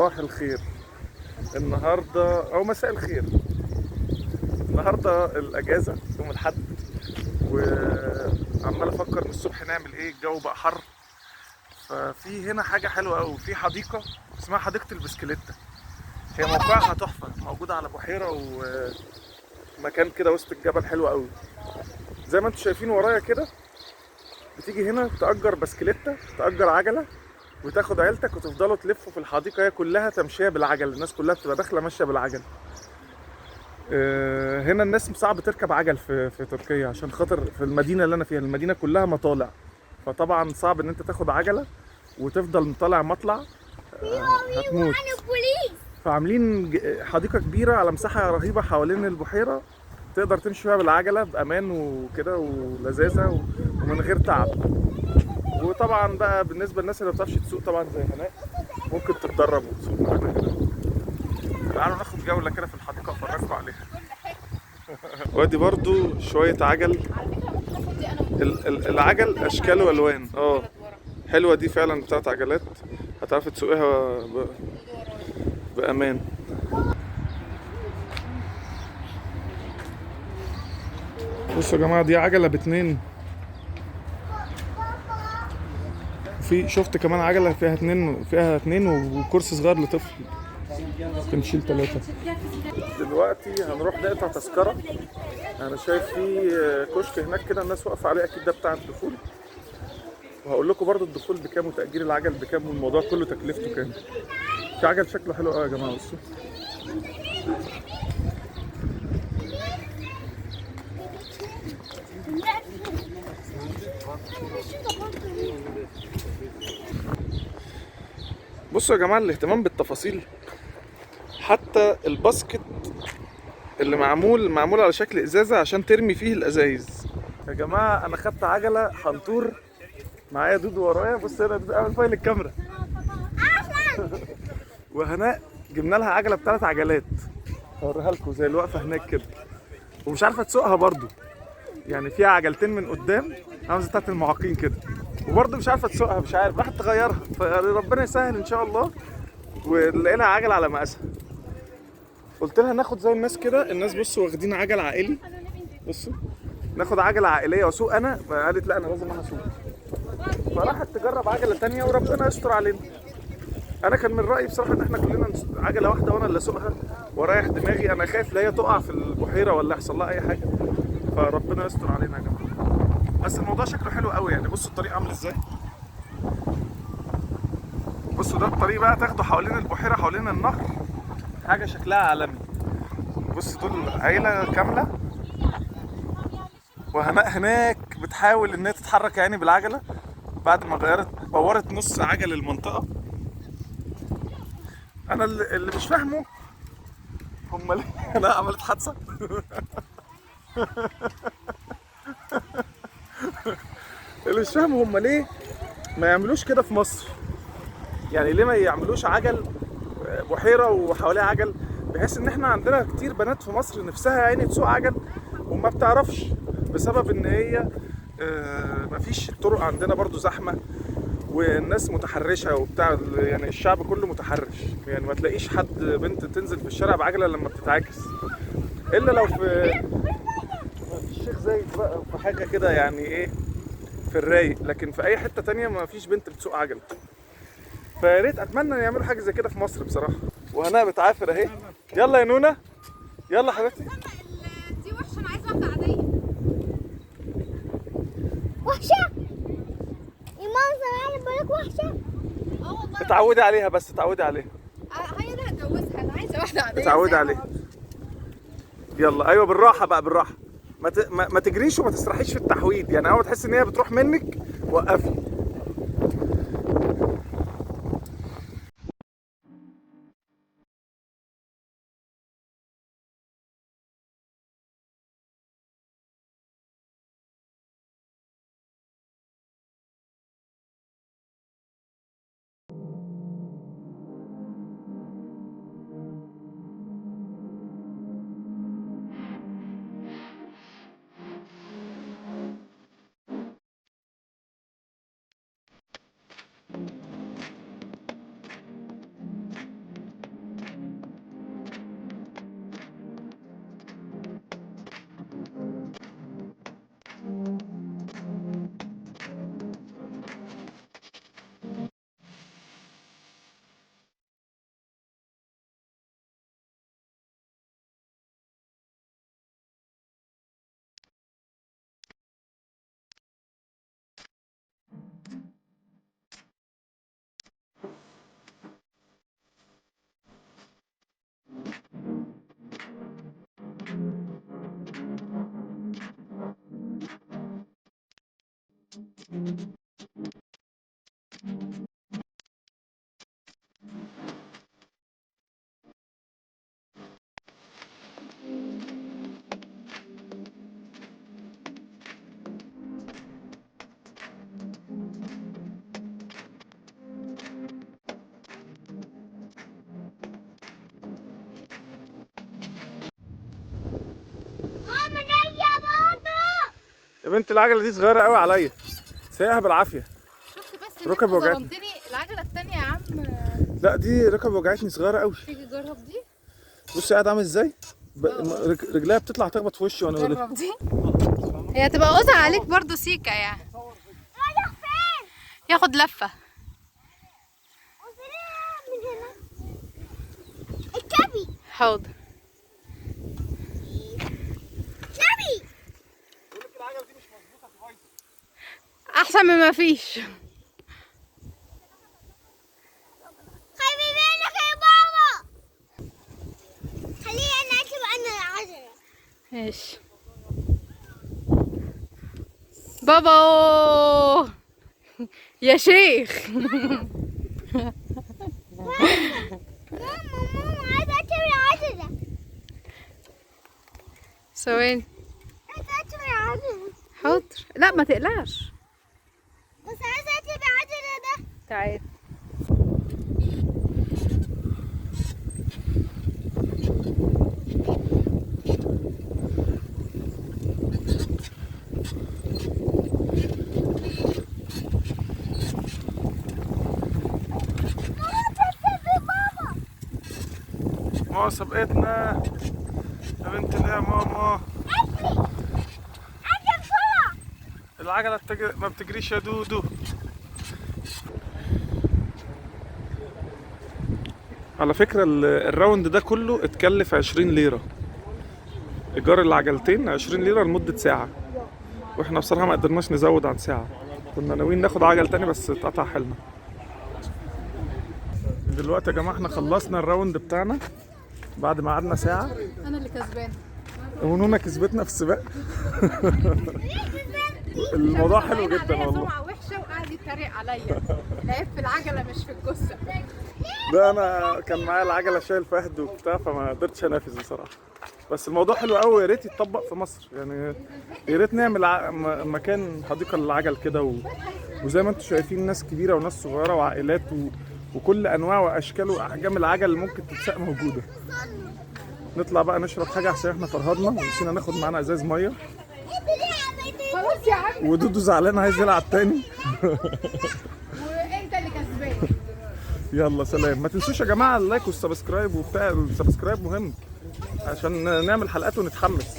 صباح الخير. النهارده او مساء الخير. النهارده الاجازه يوم الاحد، وعمال افكر من الصبح نعمل ايه. الجو بقى حر، ففي هنا حاجه حلوه قوي، في حديقه اسمها حديقه البسكليتة. هي موقعها تحفه، موجوده على بحيره ومكان كده وسط الجبل، حلو قوي. زي ما انتم شايفين ورايا كده، بتيجي هنا تأجر بسكليتة، تأجر عجله، وتاخد عيلتك وتفضلوا تلفوا في الحديقه. هي كلها تمشيه بالعجل، الناس كلها بتبقى داخله ماشيه بالعجل. هنا الناس صعب تركب عجل في تركيا، عشان خاطر في المدينه اللي انا فيها، المدينه كلها مطالع، فطبعا صعب ان انت تاخد عجله وتفضل مطالع مطلع. هتموت. فعاملين حديقه كبيره على مساحه رهيبه حوالين البحيره، تقدر تمشي فيها بالعجله بامان وكده ولذاذه ومن غير تعب. وطبعا بقى بالنسبه للناس اللي ما بتعرفش تسوق، طبعا زي هناك ممكن تتدرب وتسوق معانا هنا. تعالوا ناخد جوله كده في الحديقه افرجكم عليها. وادي برضو شويه عجل. العجل اشكال والوان. حلوه دي فعلا، بتاعت عجلات، هتعرفي تسوقيها بامان. بصوا يا جماعه، دي عجله باتنين. شفت كمان عجله فيها اتنين وكرسي صغير لطفل، ممكن نشيل 3. دلوقتي هنروح نقطع تذكره. انا شايف في كشك هناك كده الناس واقفه عليه، اكيد ده بتاع الدخول. وهقول لكم برضو الدخول بكام وتأجير العجل بكام والموضوع كله تكلفته كام. في عجل شكله حلو قوي يا جماعه، بصوا. بصوا يا جماعه، الاهتمام بالتفاصيل. حتى الباسكت اللي معمول على شكل ازازه عشان ترمي فيه الازايز. يا جماعه انا خدت عجله حنطور، معايا دودو ورايا. بص هنا دودو، اعمل فايل الكاميرا. وهناء جبنا لها عجله ب3 عجلات، هوريها لكم زي الوقفه هناك كده. ومش عارفه تسوقها برضو، يعني فيها عجلتين من قدام عامله بتاعت المعاقين كده، وبرضه مش عارفه تسوقها، مش عارف راح تغيرها. فربنا يسهل ان شاء الله ونلاقي لها عجل على مقاسها. قلت لها ناخد زي الناس كده. الناس بصوا واخدين عجل عائلي، بصوا ناخد عجله عائليه واسوق انا. قالت لا، انا لازم انا اسوق. فراحت تجرب عجله تانية وربنا يستر علينا. انا كان من رايي بصراحه ان احنا كلنا عجله واحده وانا اللي اسوقها واريح دماغي. انا خايف لا هي تقع في البحيره ولا يحصل لها اي حاجه، فربنا يستر علينا يا جماعه. بس الموضوع شكله حلو قوي يعني. بصوا الطريق عامل ازاي. بصوا ده الطريق بقى، تاخده حوالين البحيره حوالين النهر، حاجه شكلها عالمي. بص دول عيله كامله، وهناء هناك بتحاول ان هي تتحرك يعني بالعجله بعد ما بورت نص عجل المنطقه. انا اللي مش فاهمه هم ليه انا عملت حادثه. اللي مش فاهمه هم ليه ما يعملوش كده في مصر. يعني ليه ما يعملوش عجل بحيره وحواليها عجل، بحيث ان احنا عندنا كتير بنات في مصر نفسها يعني تسوق عجل وما بتعرفش، بسبب ان هي مفيش طرق. عندنا برضو زحمه والناس متحرشه وبتاع، يعني الشعب كله متحرش. يعني ما تلاقيش حد بنت تنزل في الشارع بعجله لما بتتعاكس، الا لو في الشيخ زايد بقى، في حاجه كده يعني ايه، في الرايق. لكن في اي حته تانية ما فيش بنت بتسوق عجل. فيا ريت، اتمنى ان يعملوا حاجه زي كده في مصر بصراحه. وهنا بتعافر اهي. يلا يا نونا، يلا حبيبتي. دي وحشه، انا عايزه واحده عاديه. وحشه يا ماما، انا بقولك وحشه. والله اتعودي عليها، بس اتعودي عليها. هي انا هتجوزها، انا عايزه واحده عاديه. اتعودي عليها. يلا ايوه، بالراحه بقى، بالراحه. ما تجريش وما تسرحيش في التحويد. يعني اول ما تحس ان هي بتروح منك وقفي. بنت العجله دي صغيره قوي عليا، سايقها بالعافيه. شفت بس ركب انت وجعتني. ظلمتني. العجله التانيه يا عم. لا دي ركب وجعتني، صغيره قوي. تيجي جرب دي. بص قاعد عامل ازاي، رجليها بتطلع تخبط في وشي وانا بلف. جرب دي. هي تبقى قوسة عليك برضو سيكا يعني. ياخد لفه. الكبي حاضر. كبي احسن من ما فيش. خلي بالك يا بابا، خليني انا اكتب انا العجلة. ماشي بابا يا شيخ. ماما عايزة اكتب العجلة. ثواني. عايزة اكتب العجلة حاضر. لا ما تقلقش. بس عايزة اكتب العجلة ده. تعال. ماما سبقتنا يا بنت الايه يا ماما. اكتب بسرعة. العجله ما بتجريش يا دودو. على فكره الراوند ده كله اتكلف 20 ليره. ايجار العجلتين 20 ليره لمده ساعه، واحنا بصراحه ما قدرناش نزود عن ساعه. كنا ناويين ناخد عجل تاني بس اتقطع حيلنا. دلوقتي يا جماعه احنا خلصنا الراوند بتاعنا بعد ما قعدنا ساعه. انا اللي كسبان. ونونا كسبتنا في السباق. الموضوع حلو جدا والله. سمعة وحشه وقعد يتريق عليا. العيب في العجله مش في الجثه. ده انا كان معايا العجله شايل فهد وبتاع فما قدرتش انافس بصراحه. بس الموضوع حلو قوي، يا ريت يتطبق في مصر يعني. يا ريت نعمل مكان حديقه للعجل كده وزي ما انتم شايفين ناس كبيره وناس صغيره وعائلات وكل انواع واشكال واحجام العجل اللي ممكن تتساق موجوده. نطلع بقى نشرب حاجه عشان احنا فرهدنا ونسينا ناخد معانا ازاز ميه. خلاص يا عم. ودودو زعلان عايز يلعب تاني. وانت اللي كسبان. يلا سلام. ما تنسوش يا جماعه اللايك والسبسكرايب وبتاع. السبسكرايب مهم عشان نعمل حلقات ونتحمس.